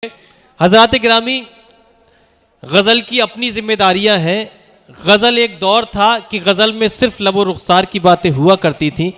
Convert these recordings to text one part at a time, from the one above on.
हज़रात गिरामी, गज़ल की अपनी जिम्मेदारियां हैं। गज़ल एक दौर था कि गज़ल में सिर्फ लब व रुखसार की बातें हुआ करती थीं,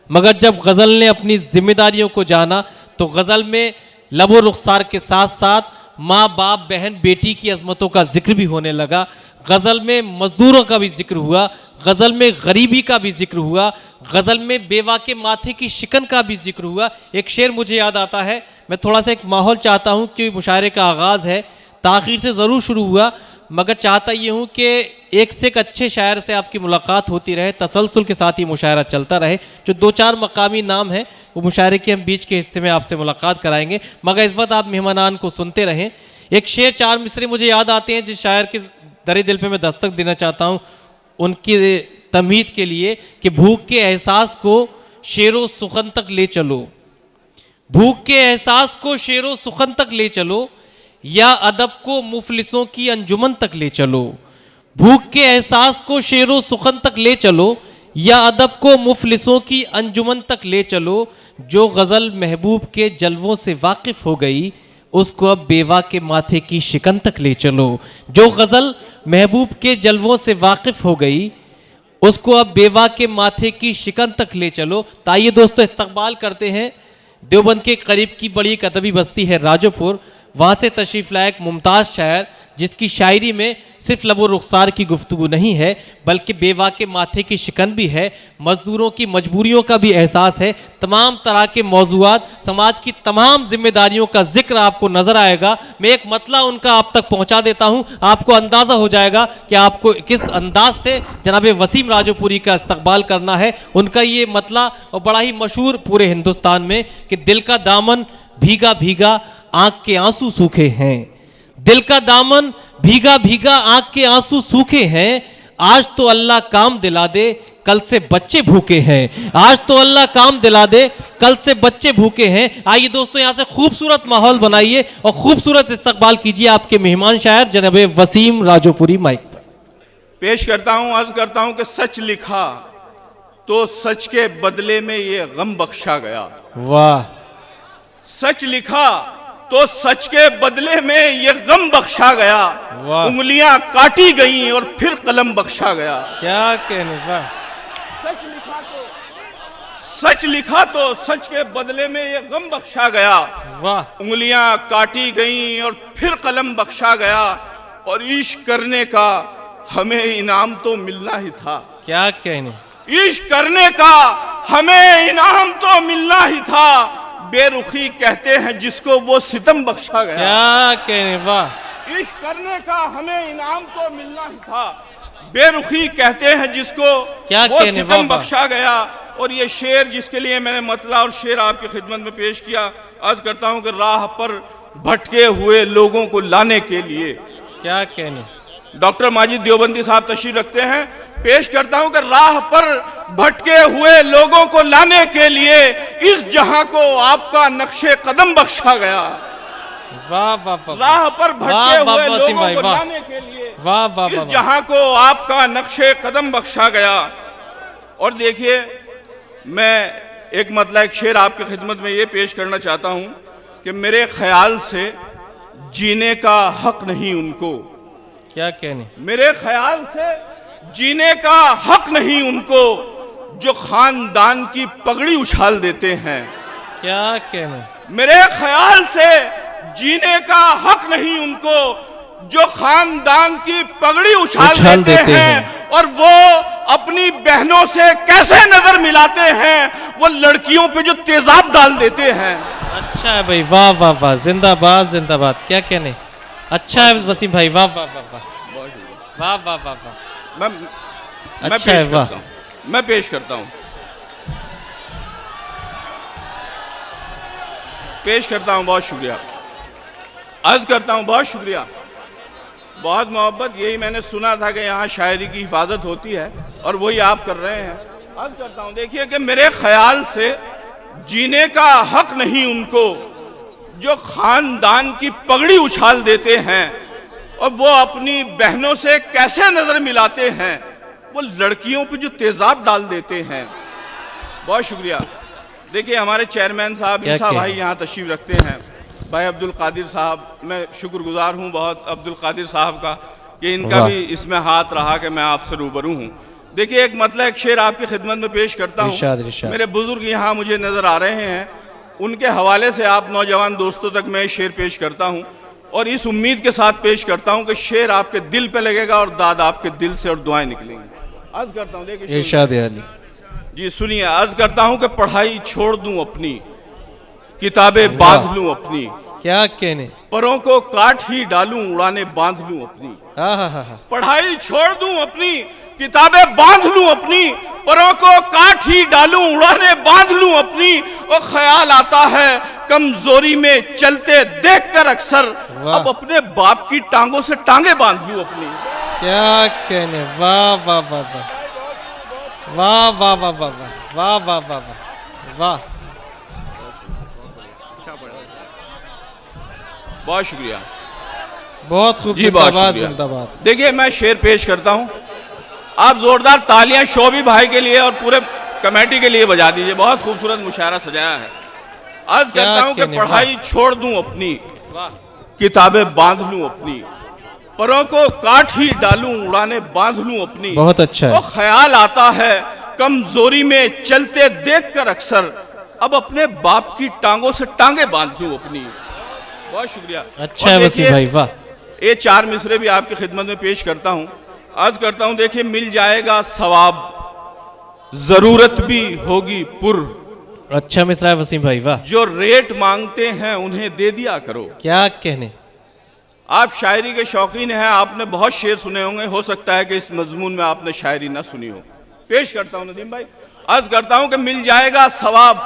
मगर जब गज़ल ने अपनी जिम्मेदारियों को जाना तो गज़ल में लब व रुखसार के साथ साथ माँ बाप बहन बेटी की अजमतों का जिक्र भी होने लगा। गज़ल में मजदूरों का भी जिक्र हुआ, गज़ल में गरीबी का भी जिक्र हुआ, गज़ल में बेवा के माथे की शिकन का भी जिक्र हुआ। एक शेर मुझे याद आता है, मैं थोड़ा सा एक माहौल चाहता हूँ कि मुशायरे का आगाज़ है, ताख़ीर से ज़रूर शुरू हुआ, मगर चाहता ये हूँ कि एक से एक अच्छे शायर से आपकी मुलाकात होती रहे, तसलसल के साथ ही मुशायरा चलता रहे। जो दो चार मकामी नाम हैं वो मुशायरे के हम बीच के हिस्से में आपसे मुलाकात कराएंगे, मगर इस वक्त आप मेहमानान को सुनते रहें। एक शेर चार मिसरे मुझे याद आते हैं जिस शायर के दरे दिल पे मैं दस्तक देना चाहता हूँ उनकी तमहीद के लिए कि भूख के एहसास को शेरो सुखन तक ले चलो, भूख के एहसास को शेरो सुखन तक ले चलो, या अदब को मुफलिसों की अंजुमन तक ले चलो। भूख के एहसास को शेरो सुखन तक ले चलो, या अदब को मुफलिसों की अंजुमन तक ले चलो। जो गज़ल महबूब के जलवों से वाकिफ़ हो गई उसको अब बेवा के माथे की शिकन तक ले चलो। जो गज़ल महबूब के जलवों से वाकिफ़ हो गई उसको अब बेवा के माथे की शिकन तक ले चलो। तो आइए दोस्तों, इस्तकबाल करते हैं देवबंद के करीब की बड़ी एक अदबी बस्ती है राजोपुर, वहाँ से तशरीफ़ लायक मुमताज़ शायर जिसकी शायरी में सिर्फ लब व रुखसार की गुफ्तगू नहीं है बल्कि बेवा के माथे की शिकन भी है, मज़दूरों की मजबूरियों का भी एहसास है, तमाम तरह के मौज़ूआत, समाज की तमाम जिम्मेदारियों का जिक्र आपको नज़र आएगा। मैं एक मतला उनका आप तक पहुँचा देता हूँ, आपको अंदाज़ा हो जाएगा कि आपको किस अंदाज से जनाब वसीम राजोपुरी का इस्तकबाल करना है। उनका ये मतला और बड़ा ही मशहूर पूरे हिंदुस्तान में कि दिल का दामन भीगा भीगा आँख के आंसू सूखे हैं, दिल का दामन भीगा भीगा आंख के आंसू सूखे हैं। आज तो अल्लाह काम दिला दे कल से बच्चे भूखे हैं, आज तो अल्लाह काम दिला दे कल से बच्चे भूखे हैं। आइए दोस्तों, यहाँ से खूबसूरत माहौल बनाइए और खूबसूरत इस्तकबाल कीजिए आपके मेहमान शायर जनाब वसीम राजोपुरी माइक पर पेश करता हूँ। अर्ज करता हूँ कि सच लिखा तो सच के बदले में ये गम बख्शा गया। वाह। सच लिखा तो सच के बदले में ये गम बख्शा गया, उंगलियां काटी गईं और फिर कलम बख्शा गया। क्या कहने। सच लिखा तो सच के बदले में ये गम बख्शा गया, वाह। उंगलियां काटी गईं और फिर कलम बख्शा गया। और इश्क करने का हमें इनाम तो मिलना ही था। क्या कहने। इश्क करने का हमें इनाम तो मिलना ही था, बेरुखी कहते हैं जिसको वो सितम बख्शा गया। क्या कहने। वाह। इश्क करने का हमें इनाम तो मिलना ही था, बेरुखी कहते हैं जिसको क्या वो कहने। सितम बख्शा गया। और ये शेर जिसके लिए मैंने मतला और शेर आपकी खिदमत में पेश किया, अर्ज करता हूँ कि राह पर भटके हुए लोगों को लाने के लिए। क्या कहने। डॉक्टर माजिद देवबंदी साहब तशरीफ रखते हैं। पेश करता हूं कि राह पर भटके हुए लोगों को लाने के लिए इस जहां को आपका नक्शे कदम बख्शा गया। वाह वाह वाह। राह पर भटके हुए लोगों को लाने के लिए वाह वाह इस जहां को आपका नक्शे कदम बख्शा गया। और देखिए, मैं एक मतलब एक शेर आपकी खिदमत में ये पेश करना चाहता हूं कि मेरे ख्याल से जीने का हक नहीं उनको। क्या कहने। मेरे ख्याल से जीने का हक नहीं उनको जो खानदान की पगड़ी उछाल देते हैं। क्या कहने। मेरे ख्याल से जीने का हक नहीं उनको जो खानदान की पगड़ी उछाल देते हैं। और वो अपनी बहनों से कैसे नजर मिलाते हैं, वो लड़कियों पे जो तेजाब डाल देते हैं। अच्छा है भाई, वाह वाह वाह, जिंदाबाद जिंदाबाद। क्या कहने। अच्छा है वसीम भाई, वाह वाह वाह वाह वाह वाह वाह वाह। अच्छा है, वाह। मैं पेश करता हूं बहुत शुक्रिया, अर्ज करता हूं बहुत शुक्रिया, बहुत मोहब्बत। यही मैंने सुना था कि यहाँ शायरी की हिफाजत होती है और वही आप कर रहे हैं। अर्ज करता हूं, देखिए कि मेरे ख्याल से जीने का हक नहीं उनको जो खानदान की पगड़ी उछाल देते हैं और वो अपनी बहनों से कैसे नजर मिलाते हैं, वो लड़कियों पे जो तेजाब डाल देते हैं। बहुत शुक्रिया। देखिए, हमारे चेयरमैन साहब ईसा भाई यहाँ तशरीफ रखते हैं, भाई अब्दुल कादिर साहब, मैं शुक्रगुजार हूँ बहुत अब्दुल कादिर साहब का कि इनका वाह। भी इसमें हाथ रहा कि मैं आपसे रूबरू हूँ। देखिए एक मतलब एक शेर आपकी खिदमत में पेश करता इरशाद, हूँ। इरशाद। मेरे बुजुर्ग यहाँ मुझे नज़र आ रहे हैं, उनके हवाले से आप नौजवान दोस्तों तक मैं शेर पेश करता हूँ और इस उम्मीद के साथ पेश करता हूँ कि शेर आपके दिल पे लगेगा और दाद आपके दिल से और दुआएं निकलेंगी। अर्ज करता हूँ, देखिए इरशाद अली। जी सुनिए, अर्ज करता हूँ कि पढ़ाई छोड़ दूं अपनी, किताबें बांध लूं अपनी, क्या कहने। परों को काट ही डालूं, उड़ाने बांध लूं अपनी। हाँ हाँ हाँ हाँ। पढ़ाई छोड़ दूं अपनी, किताबें बांध लूं अपनी, परों को काट ही डालूं, उड़ाने बांध लूं अपनी। और ख्याल आता है कमजोरी में चलते देखकर अक्सर, वाह। अब अपने बाप की टांगों से टांगे बांध लूं अपनी। क्या कहने। वाह वाह वाह वाह वाह वाह वाह वाह वाह वाह वाह वाह वाह। बहुत शुक्रिया, बहुत खूब। जी बहुत जिंदाबाद शुक्रिया। जिंदाबाद। देखिए मैं शेर पेश करता हूं, आप जोरदार तालियां शोभी भाई के लिए और पूरे कमेटी के लिए बजा दीजिए। बहुत खूबसूरत मुशायरा सजाया है। अर्ज क्या करता हूं कि कहने, पढ़ाई छोड़ दूं अपनी, वाह। किताबें बांध लूं अपनी, परों को काट ही डालूं, उड़ाने बांध लूं अपनी। बहुत अच्छा है। और ख्याल आता है कमजोरी में चलते देखकर अक्सर, अब अपने बाप की टांगों से टांगे बांध लूं अपनी। बहुत शुक्रिया। अच्छा है वसीम भाई, वाह। ये चार मिसरे भी आपकी खिदमत में पेश करता हूं। अर्ज करता हूं, देखिए मिल जाएगा सवाब, जरूरत भी होगी पुर, अच्छा मिसरा है वसीम भाई, वाह। जो रेट मांगते हैं उन्हें दे दिया करो। क्या कहने। आप शायरी के शौकीन हैं, आपने बहुत शेर सुने होंगे, हो सकता है कि इस मजमून में आपने शायरी ना सुनी हो। पेश करता हूं नदीम भाई। अर्ज करता हूं कि मिल जाएगा सवाब,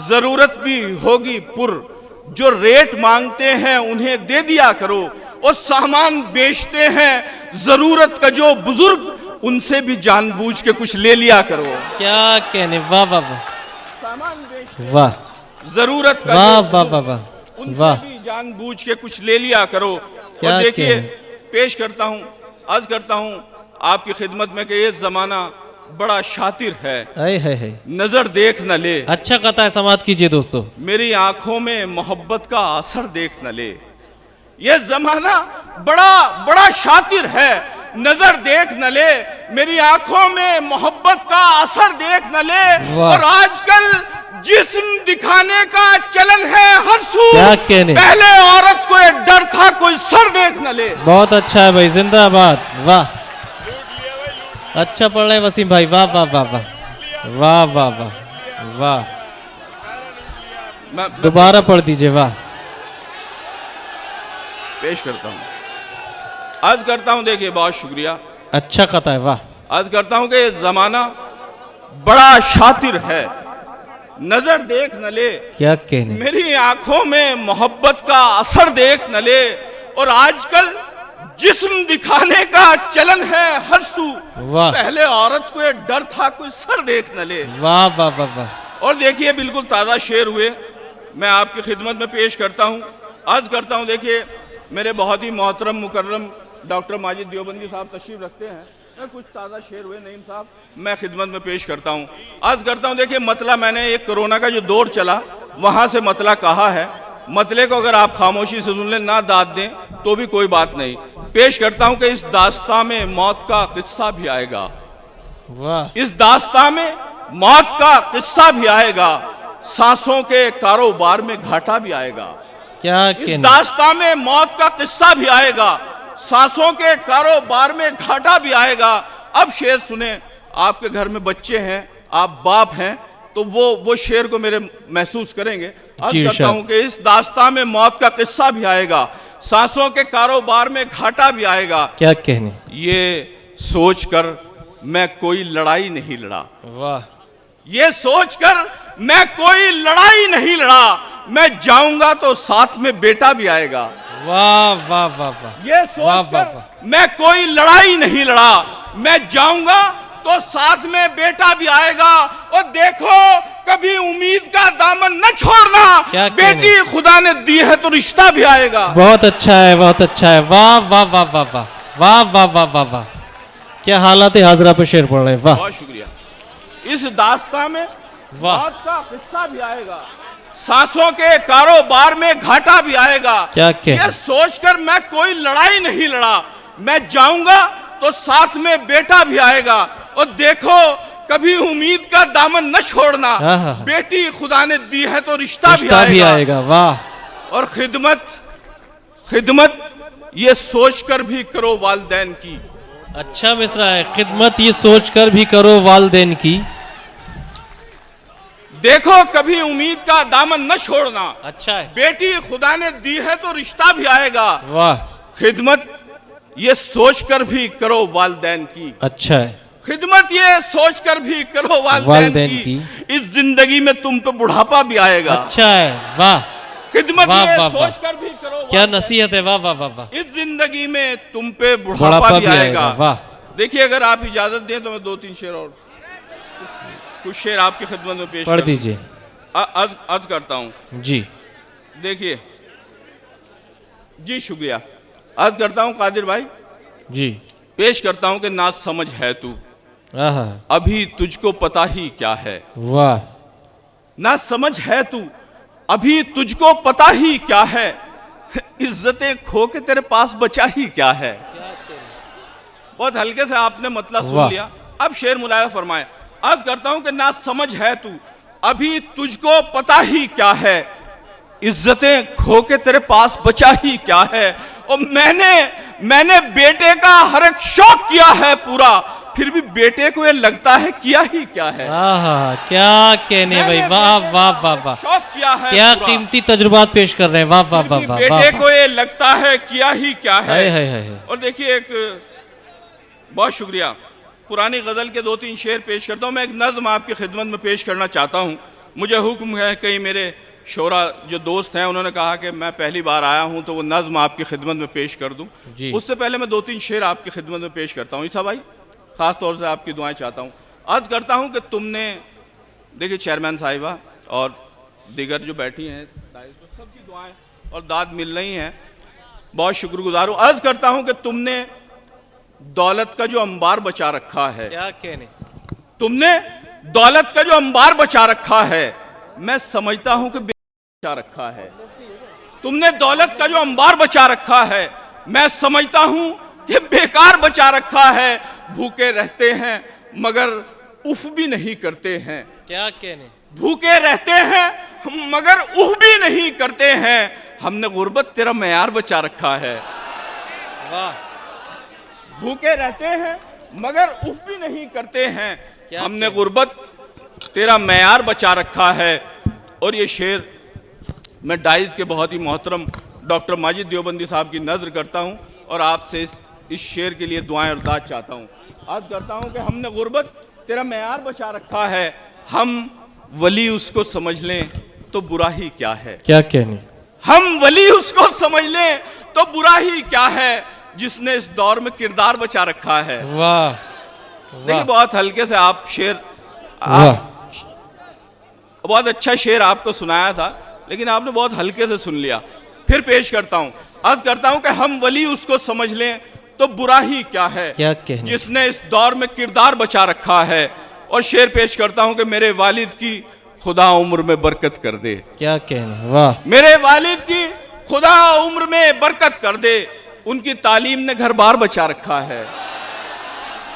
जरूरत भी होगी पुर, जो रेट मांगते हैं उन्हें दे दिया करो। और सामान बेचते हैं जरूरत का जो बुजुर्ग, उनसे भी जानबूझ के कुछ ले लिया करो। क्या कहने। वाह वाह वाह सामान बेचते वाह जरूरत का वाह जो वाह बुजुर्ग, वाह वाह उनसे वाह। भी जानबूझ के कुछ ले लिया करो। क्या और देखिए कहने। पेश करता हूं, अर्ज करता हूं आपकी खिदमत में कि ये जमाना बड़ा शातिर है, है। नजर देख न ले, अच्छा कथा है, समाप्त कीजिए दोस्तों। मेरी आंखों में मोहब्बत का असर देख न ले। ये जमाना बड़ा बड़ा शातिर है, नजर देख न ले, मेरी आंखों में मोहब्बत का असर देख न ले। वाह। और आजकल जिस्म दिखाने का चलन है हर सू, क्या कहने। पहले औरत को एक डर था कोई सर देख न ले। बहुत अच्छा है भाई, जिंदाबाद, वाह। अच्छा पढ़ रहे हैं वसीम भाई, वाह वाह वाह वाह वाह वाह वाह वाह। मैं दोबारा पढ़ दीजिए, वाह। पेश करता हूं, अर्ज करता हूं, देखिए बहुत शुक्रिया। अच्छा कथा है, वाह। अर्ज करता हूं कि ये जमाना बड़ा शातिर है, नजर देख न ले, क्या कहने। मेरी आंखों में मोहब्बत का असर देख न ले। और आजकल जिस्म दिखाने का चलन है हर सू, वाह। पहले औरत को ये डर था कोई सर देख न ले। वाह वाह वाह वाह। और देखिए बिल्कुल ताज़ा शेर हुए, मैं आपकी खिदमत में पेश करता हूं। अर्ज करता हूं, देखिए मेरे बहुत ही मोहतरम मुकर्रम डॉक्टर माजिद देवबंदी साहब तशरीफ रखते हैं, कुछ ताज़ा शेर हुए नईम साहब, मैं खिदमत में पेश करता हूं। अर्ज करता हूं, देखिए मतला मैंने एक कोरोना का जो दौर चला वहां से मतला कहा है, मतले को अगर आप खामोशी से सुन लें, ना दाद दें तो भी कोई बात नहीं। पेश करता हूं कि इस दास्तां में मौत का किस्सा भी आएगा, वाह। इस दास्तां में मौत का किस्सा भी आएगा, सांसों के कारोबार में घाटा भी आएगा। क्या इस कहने। दास्तां में मौत का किस्सा भी आएगा, सांसों के कारोबार में घाटा भी आएगा। अब शेर सुने, आपके घर में बच्चे हैं, आप बाप हैं, तो वो शेर को मेरे महसूस करेंगे। अर्ज जी, करता हूं कि इस दास्तां में मौत का किस्सा भी आएगा, सांसों के कारोबार में घाटा भी आएगा। क्या कहने। ये सोचकर मैं कोई लड़ाई नहीं लड़ा, वाह। ये सोचकर मैं कोई लड़ाई नहीं लड़ा, मैं जाऊंगा तो साथ में बेटा भी आएगा। वाह वाह वाह वाह। ये वाह, सोचकर मैं कोई लड़ाई नहीं लड़ा, मैं जाऊंगा तो साथ में बेटा भी आएगा। और देखो कभी उम्मीद का दामन न छोड़ना, क्या बेटी खुदा ने दी है तो रिश्ता भी आएगा। बहुत अच्छा है, बहुत अच्छा है, वाह वाह वाह वाह वाह वाह वाह वाह वाह वाह। क्या हालात हाजरा पे शेर पढ़ रहे हैं, वाह। बहुत शुक्रिया। इस दास्तां में वाह। मौत का किस्सा भी आएगा, सांसों के कारोबार में घाटा भी आएगा। क्या क्या ये सोचकर मैं कोई लड़ाई नहीं लड़ा, मैं जाऊंगा तो साथ में बेटा भी आएगा। और देखो कभी उम्मीद का दामन न छोड़ना, बेटी खुदा ने दी है तो रिश्ता भी आएगा। वाह। और खिदमत ये सोचकर भी करो वालिदैन की। अच्छा मिसरा है, खिदमत ये सोचकर भी करो वालिदैन की। देखो कभी उम्मीद का दामन न छोड़ना, अच्छा है। बेटी खुदा ने दी है तो रिश्ता भी आएगा। वाह। खिदमत ये सोचकर भी करो वालिदैन की। अच्छा है। खिदमत ये सोचकर भी करो वालिदैन की। इस जिंदगी में तुम पे बुढ़ापा भी आएगा। अच्छा है। वाह। खिदमत वाह, ये वाह, सोचकर भी करो, क्या नसीहत है। वाह वाह वाह वाह। इस जिंदगी में तुम पे बुढ़ापा भी आएगा। वाह। देखिए अगर आप इजाजत दें तो मैं 2-3 शेर और कुछ शेर आपकी खिदमत में पेश पढ़ दीजिए। अर्ज करता हूं जी। देखिए जी, शुक्रिया। अर्ज करता हूं कादिर भाई जी। पेश करता हूं कि ना समझ है तू, अभी तुझको पता ही क्या है। वाह। ना समझ है तू, अभी तुझको पता ही क्या है, इज्जतें खो के तेरे पास बचा ही क्या है। बहुत हल्के से आपने मतलब सुन लिया। अब शेर मुलायजा फरमाए। अर्ज करता हूं कि ना समझ है तू, अभी तुझको पता ही क्या है, इज्जतें खो के तेरे पास बचा ही क्या है। और मैंने बेटे का हर एक शौक किया है पूरा, फिर भी बेटे को ये लगता है किया ही क्या है। क्या कहने भाई। वाह वाह वाह वाह। शौक किया है, क्या कीमती तजुर्बात पेश कर रहे हैं। वाह वाह वाह वाह। बेटे को ये लगता है किया ही क्या है। है। और देखिए एक बहुत शुक्रिया, पुरानी गजल के 2-3 शेर पेश करता हूँ। मैं एक नज्म आपकी खिदमत में पेश करना चाहता हूँ। मुझे हुक्म है, कई मेरे शोरा जो दोस्त हैं उन्होंने कहा कि मैं पहली बार आया हूँ तो वो नज्म आपकी खिदमत में पेश कर दूँ। उससे पहले मैं 2-3 शेर आपकी खिदमत में पेश करता हूँ। ईसा भाई खास तौर से आपकी दुआएं चाहता हूँ। अर्ज करता हूँ कि तुमने, देखिए चेयरमैन साहिबा और दिगर जो बैठी हैं तो सबकी दुआएं और दाद मिल रही हैं, बहुत शुक्रगुजार हूँ। अर्ज करता हूँ कि तुमने दौलत का जो अंबार बचा रखा है, क्या कहने, तुमने दौलत का जो अंबार बचा रखा है, मैं समझता हूं कि बचा रखा है। तुमने दौलत का जो अंबार बचा रखा है, मैं समझता हूं कि बेकार बचा रखा है। भूखे रहते हैं मगर उफ भी नहीं करते हैं। क्या कहने, भूखे रहते हैं मगर उफ भी नहीं करते हैं। हमने गुर्बत तेरा मयार बचा रखा है। वाह। भूखे रहते हैं मगर उफ भी नहीं करते हैं, हमने गुर्बत तेरा मयार बचा रखा है। और ये शेर मैं डाइज के बहुत ही मोहतरम डॉक्टर माजिद देवबंदी साहब की नज़र करता हूँ और आपसे इस शेर के लिए दुआएं और दाद चाहता हूँ। आज करता हूँ कि हमने गुर्बत तेरा मयार बचा रखा है, हम वली उसको समझ लें तो बुरा ही क्या है। क्या कहने, हम वली उसको समझ लें तो बुरा ही क्या है, जिसने इस दौर में किरदार बचा रखा है। वाह। देखिए बहुत हल्के से आप शेर, बहुत अच्छा शेर आपको सुनाया था लेकिन आपने बहुत हल्के से सुन लिया। फिर पेश करता हूं, अर्ज करता हूं कि हम वली उसको समझ लें तो बुरा ही क्या है, क्या कहने, जिसने इस दौर में किरदार बचा रखा है। और शेर पेश करता हूं कि मेरे वालिद की खुदा उम्र में बरकत कर दे। क्या कहने, वाह। मेरे वालिद की खुदा उम्र में बरकत कर दे, उनकी तालीम ने घर बार बचा रखा है।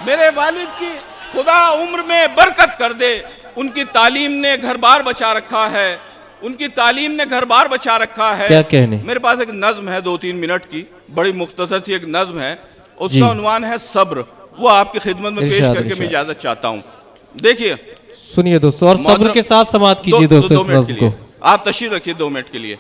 मेरे वालिद की खुदा उम्र में बरकत कर दे, उनकी तालीम ने घर बार बचा रखा है। उनकी तालीम ने घर बार बचा रखा है। क्या कहने, मेरे पास एक नज्म है 2-3 मिनट की, बड़ी मुख्तसर सी एक नज्म है, उसका उन्वान है सब्र। वो आपकी खिदमत में पेश करके मैं इजाजत चाहता हूँ। देखिए सुनिए दोस्तों, और सब्र के साथ समाप्त कीजिए दोस्तों इस नज्म को। आप तशरीफ रखिए 2 मिनट के लिए।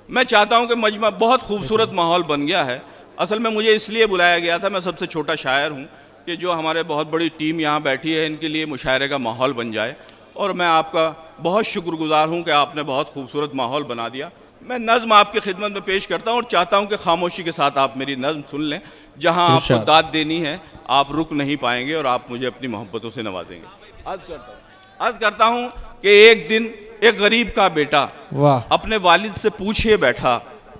मैं चाहता हूँ कि मजमा बहुत खूबसूरत माहौल बन गया है। असल में मुझे इसलिए बुलाया गया था, मैं सबसे छोटा शायर हूँ, कि जो हमारे बहुत बड़ी टीम यहाँ बैठी है इनके लिए मुशायरे का माहौल बन जाए। और मैं आपका बहुत शुक्रगुजार हूँ कि आपने बहुत खूबसूरत माहौल बना दिया। मैं नज़्म आपकी खिदमत में पेश करता हूँ और चाहता हूँ कि खामोशी के साथ आप मेरी नज़्म सुन लें। जहाँ आपको दाद देनी है आप रुक नहीं पाएंगे और आप मुझे अपनी मोहब्बतों से नवाजेंगे। अर्ज करता हूँ कि एक दिन एक गरीब का बेटा अपने वालिद से पूछे बैठा,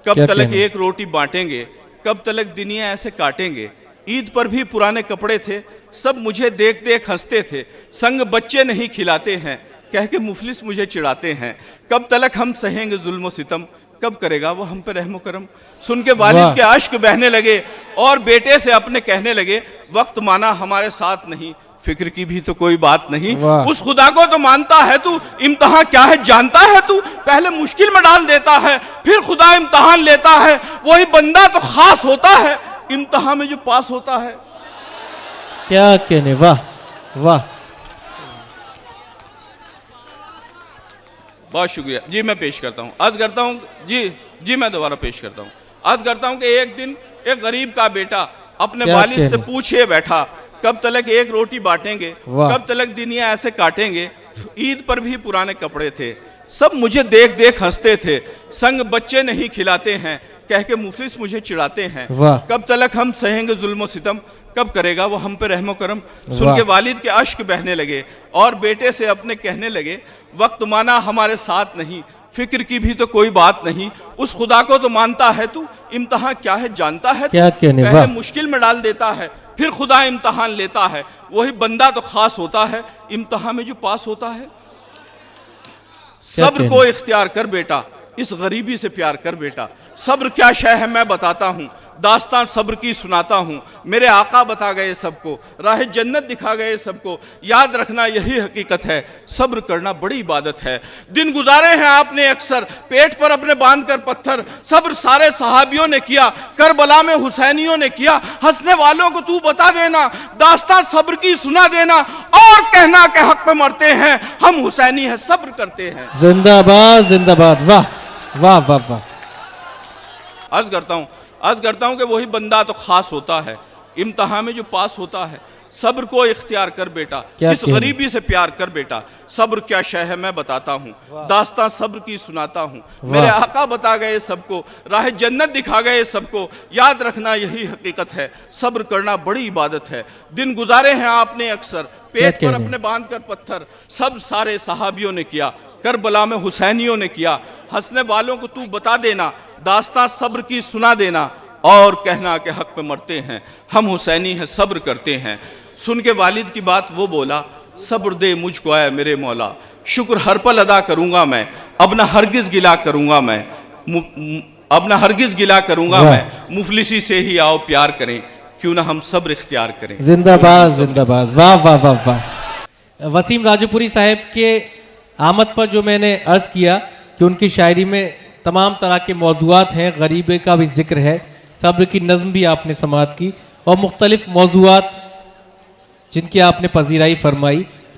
कब तलक एक रोटी बांटेंगे, कब तलक दुनिया ऐसे काटेंगे। ईद पर भी पुराने कपड़े थे, सब मुझे देख देख हंसते थे, संग बच्चे नहीं खिलाते हैं, कह के मुफलिस मुझे चिढ़ाते हैं। कब तलक हम सहेंगे जुल्म सितम, कब करेगा वो हम पे रहमो करम। सुन के वालिद के अश्क बहने लगे और बेटे से अपने कहने लगे, वक्त माना हमारे साथ नहीं, फिक्र की भी तो कोई बात नहीं। उस खुदा को तो मानता है तू, इम्तिहान क्या है जानता है तू। पहले मुश्किल में डाल देता है, फिर खुदा इम्तिहान लेता है। वही बंदा तो खास होता है, इम्तिहान में जो पास होता है। क्या कहने, वाह वाह। बहुत शुक्रिया जी। मैं पेश करता हूँ, अर्ज करता हूँ जी मैं दोबारा पेश करता हूँ। अर्ज करता हूँ कि एक दिन एक गरीब का बेटा अपने वालिद से पूछे बैठा, कब तलक एक रोटी बांटेंगे, कब तलक दुनिया ऐसे काटेंगे। ईद पर भी पुराने कपड़े थे, सब मुझे देख देख हंसते थे। संग बच्चे नहीं खिलाते हैं, कह के मुफलिस मुझे चिढ़ाते हैं। कब तलक हम सहेंगे जुल्म सितम, कब करेगा वो हम पे रहमो करम। सुन के वालिद के अश्क बहने लगे और बेटे से अपने कहने लगे, वक्त माना हमारे साथ नहीं, फिक्र की भी तो कोई बात नहीं। उस खुदा को तो मानता है तू, इम्तिहान क्या है जानता है। क्या कहने, पहले मुश्किल में डाल देता है, फिर खुदा इम्तिहान लेता है। वही बंदा तो खास होता है, इम्तिहान में जो पास होता है। सब्र को इख्तियार कर बेटा, इस गरीबी से प्यार कर बेटा। सब्र क्या शय है मैं बताता हूँ, दास्तान सब्र की सुनाता हूँ। मेरे आका बता गए सबको, राह जन्नत दिखा गए सबको। याद रखना यही हकीकत है, सब्र करना बड़ी इबादत है। दिन गुजारे हैं आपने अक्सर, पेट पर अपने बांध कर पत्थर। सब्र सारे सहाबियों ने किया, करबला में हुसैनियों ने किया। हंसने वालों को तू बता देना, दास्तान सब्र की सुना देना। और कहना के हक पे मरते हैं, हम हुसैनी है सब्र करते हैं। जिंदाबाद जिंदाबाद, वाह वाह वाह वाह। अर्ज करता हूँ कि वही बंदा तो खास होता है, इम्तिहान में जो पास होता है। सब्र को इख्तियार कर बेटा, इस गरीबी से प्यार कर बेटा। सब्र क्या शय है मैं बताता हूँ, दास्तान सब्र की सुनाता हूँ। मेरे आका बता गए सबको, राह जन्नत दिखा गए सबको। याद रखना यही हकीकत है, सब्र करना बड़ी इबादत है। दिन गुजारे हैं आपने अक्सर, पेट पर अपने बांध कर पत्थर। सब सारे सहाबियों ने किया, करबला में हुसैनियों ने किया। हंसने वालों को तू बता देना, दास्तान सब्र की सुना देना। और कहना के हक पे मरते हैं, हम हुसैनी हैं सब्र करते हैं। सुन के वालिद की बात वो बोला, सब्र दे मुझको आए मेरे मौला। शुक्र हर पल अदा करूंगा मैं, अब ना हरगिज गिला करूंगा मैं। अब ना हरगिज गिला करूंगा मैं, मुफलिसी से ही आओ प्यार करें, क्यों ना हम सब्र इख्तियार करें। जिंदाबाद जिंदाबाद, वाह वाह वाह वाह। वसीम राजोपुरी साहब के आमद पर जो मैंने अर्ज किया कि उनकी शायरी में तमाम तरह के मौजूआत हैं, गरीबी का भी जिक्र है, सब्र की नज़्म भी आपने समाअत की और मुख्तलिफ मौजूआत जिनकी आपने पजीराई फरमाई।